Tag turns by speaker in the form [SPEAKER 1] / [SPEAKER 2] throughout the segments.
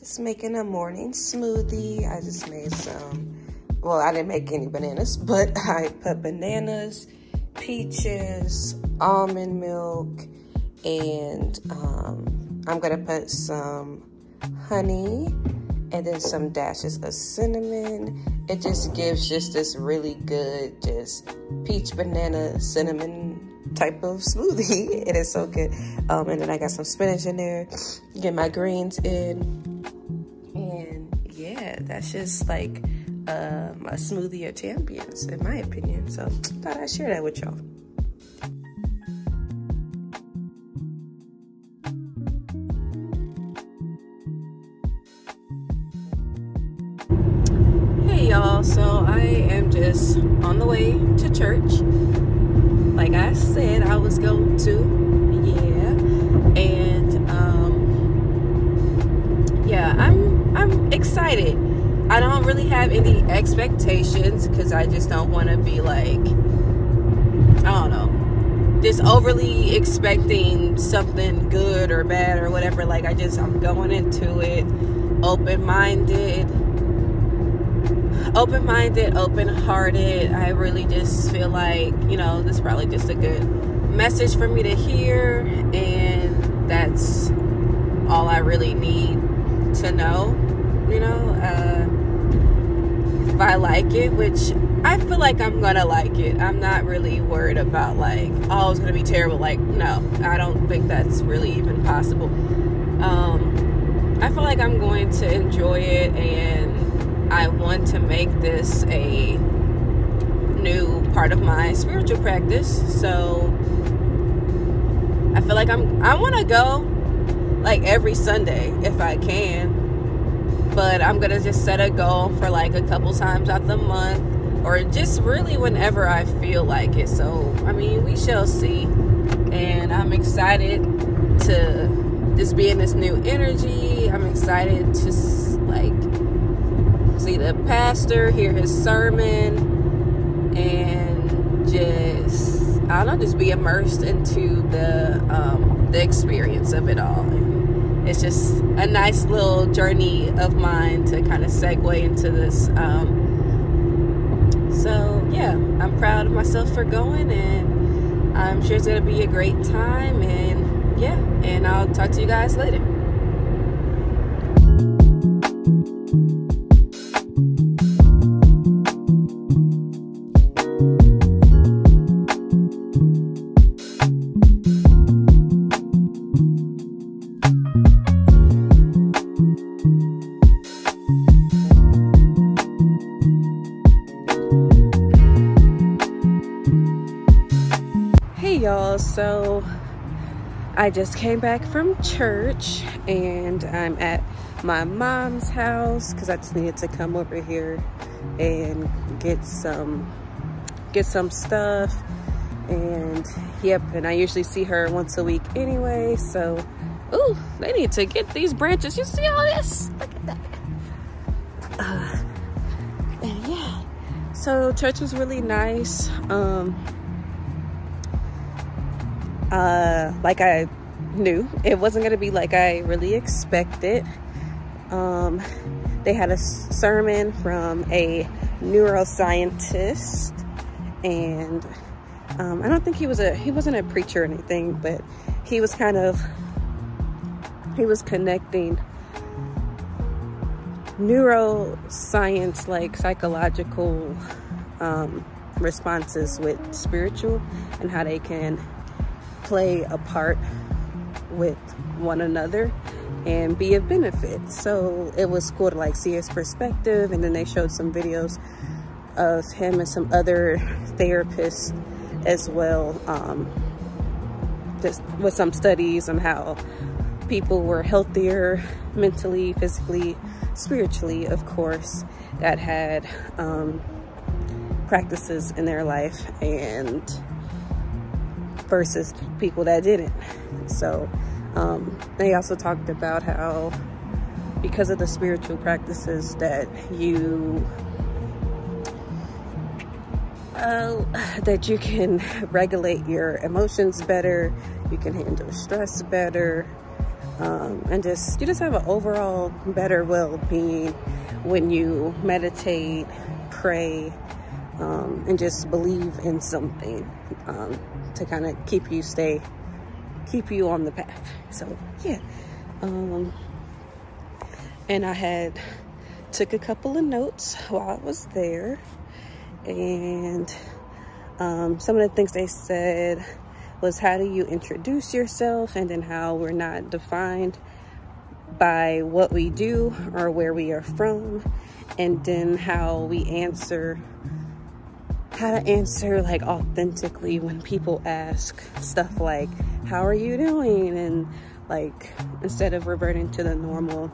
[SPEAKER 1] Just making a morning smoothie. I just made some, well, I didn't make any bananas, but I put bananas, peaches, almond milk, and I'm gonna put some honey and then some dashes of cinnamon. It just gives just this really good, just peach, banana, cinnamon type of smoothie. It is so good. And then I got some spinach in there, get my greens in. And yeah, that's just like a smoothie of champions, in my opinion. So thought I'd share that with y'all. Hey y'all, so I am just on the way to church. Like I said, I was going to, yeah. And yeah, I'm excited. I don't really have any expectations because I just don't want to be like, I don't know, just overly expecting something good or bad or whatever. Like I'm going into it open-minded, open-hearted. I really just feel like, you know, this is probably just a good message for me to hear, and that's all I really need to know, you know. If I like it, which I feel like I'm gonna like it, I'm not really worried about like, oh, it's gonna be terrible. Like, no, I don't think that's really even possible. I feel like I'm going to enjoy it, and I want to make this a new part of my spiritual practice. So I feel like I want to go like every Sunday if I can, but I'm gonna just set a goal for like a couple times out the month, or just really whenever I feel like it. So I mean, we shall see. And I'm excited to just be in this new energy. I'm excited to like see the pastor, hear his sermon, and just, I don't know, just be immersed into the experience of it all. And it's just a nice little journey of mine to kind of segue into this. So yeah, I'm proud of myself for going, and I'm sure it's gonna be a great time. And yeah, and I'll talk to you guys later. Y'all, so I just came back from church, and I'm at my mom's house because I just needed to come over here and get some stuff. And yep, and I usually see her once a week anyway, so ooh, they need to get these branches. You see all this? Look at that. And yeah, so church was really nice. Like I knew it wasn't going to be like I really expected. They had a sermon from a neuroscientist, and I don't think he wasn't a preacher or anything, but he was connecting neuroscience, like psychological responses with spiritual, and how they can play a part with one another and be of benefit. So it was cool to like see his perspective, and then they showed some videos of him and some other therapists as well, just with some studies on how people were healthier mentally, physically, spiritually, of course, that had practices in their life, and versus people that didn't. So they also talked about how because of the spiritual practices that you can regulate your emotions better, you can handle stress better, and you just have an overall better well-being when you meditate, pray, and just believe in something to kind of keep you on the path. So yeah, and I had took a couple of notes while I was there, and some of the things they said was, how do you introduce yourself, and then how we're not defined by what we do or where we are from, and then how to answer like authentically when people ask stuff like, how are you doing? And like, instead of reverting to the normal,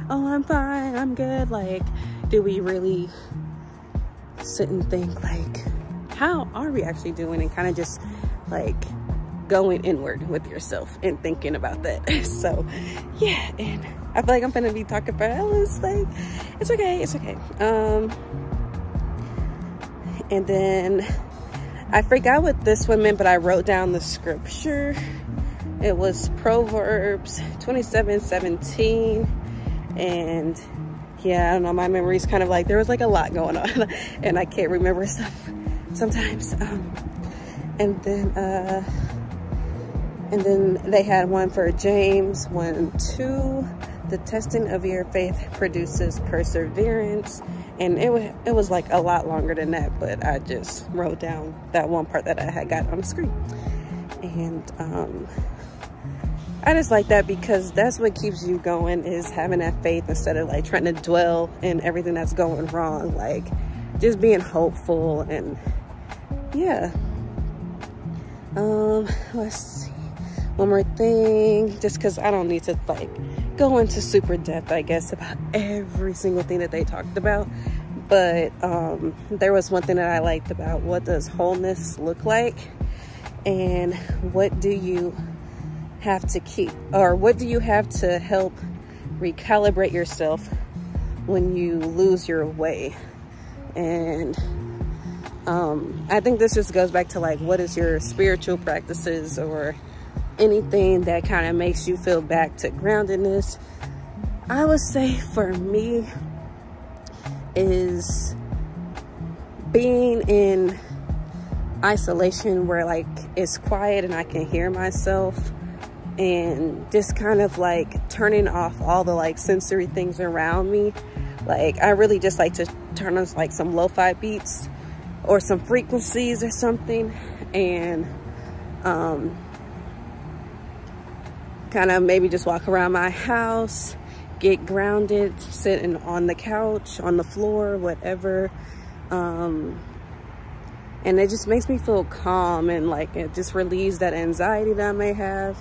[SPEAKER 1] oh, I'm fine, I'm good, like, do we really sit and think like, how are we actually doing, and kind of just like going inward with yourself and thinking about that. So yeah, and I feel like I'm gonna be talking for Alice, like, it's okay. And then I forgot what this one meant, but I wrote down the scripture. It was Proverbs 27:17, and yeah, I don't know, my memory's kind of like, there was like a lot going on and I can't remember stuff sometimes. And then they had one for James 1:2, the testing of your faith produces perseverance. And it was like a lot longer than that, but I just wrote down that one part that I had got on the screen. And I just like that, because that's what keeps you going, is having that faith instead of like trying to dwell in everything that's going wrong. Like, just being hopeful. And yeah, let's see, one more thing, just because I don't need to like go into super depth, I guess, about every single thing that they talked about. But there was one thing that I liked about, what does wholeness look like, and what do you have to keep, or what do you have to help recalibrate yourself when you lose your way. And I think this just goes back to like, what is your spiritual practices, or anything that kind of makes you feel back to groundedness. I would say for me is being in isolation where like it's quiet and I can hear myself, and just kind of like turning off all the like sensory things around me. Like, I really just like to turn on like some lo-fi beats or some frequencies or something, and kind of maybe just walk around my house, get grounded, sitting on the couch, on the floor, whatever. And it just makes me feel calm, and like it just relieves that anxiety that I may have.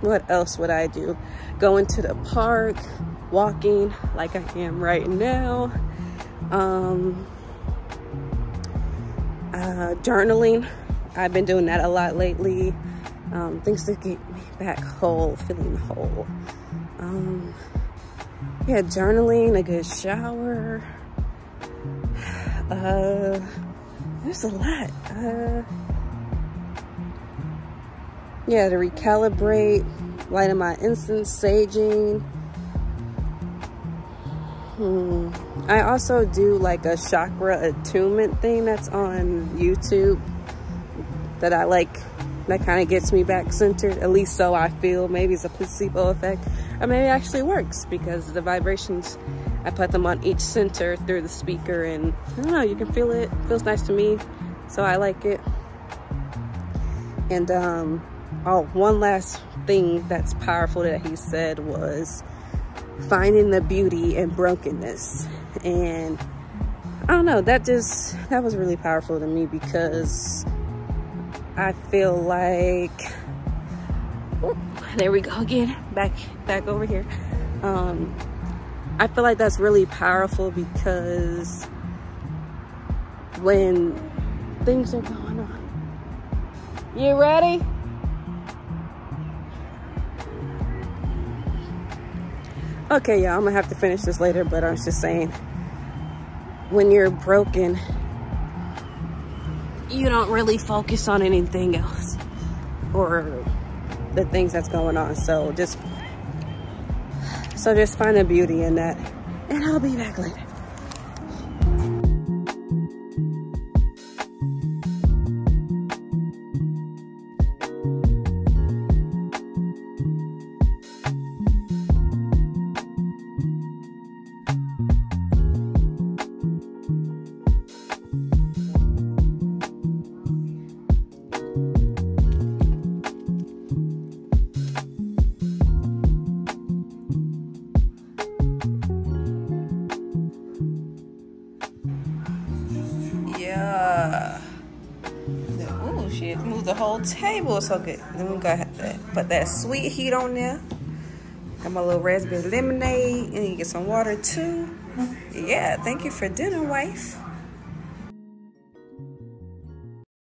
[SPEAKER 1] What else would I do? Going to the park, walking like I am right now. Journaling. I've been doing that a lot lately. Things to get me back whole, feeling whole. Yeah, journaling, a good shower. There's a lot. Yeah, to recalibrate, lighting my incense, saging. I also do like a chakra attunement thing that's on YouTube that I like, that kind of gets me back centered, at least so I feel. Maybe it's a placebo effect, or maybe it actually works, because the vibrations, I put them on each center through the speaker, and I don't know, you can feel it. It feels nice to me, so I like it. And oh, one last thing that's powerful that he said was finding the beauty in brokenness. And I don't know, that was really powerful to me, because I feel like, oh, there we go again, back over here. I feel like that's really powerful, because when things are going on, you ready? Okay, yeah, I'm gonna have to finish this later, but I was just saying, when you're broken, you don't really focus on anything else, or the things that's going on. So just find the beauty in that. And I'll be back later. Yeah. Ooh, she moved the whole table. So good. Then we got to put that sweet heat on there. Got my little raspberry lemonade. And you get some water too. Yeah, thank you for dinner, wife.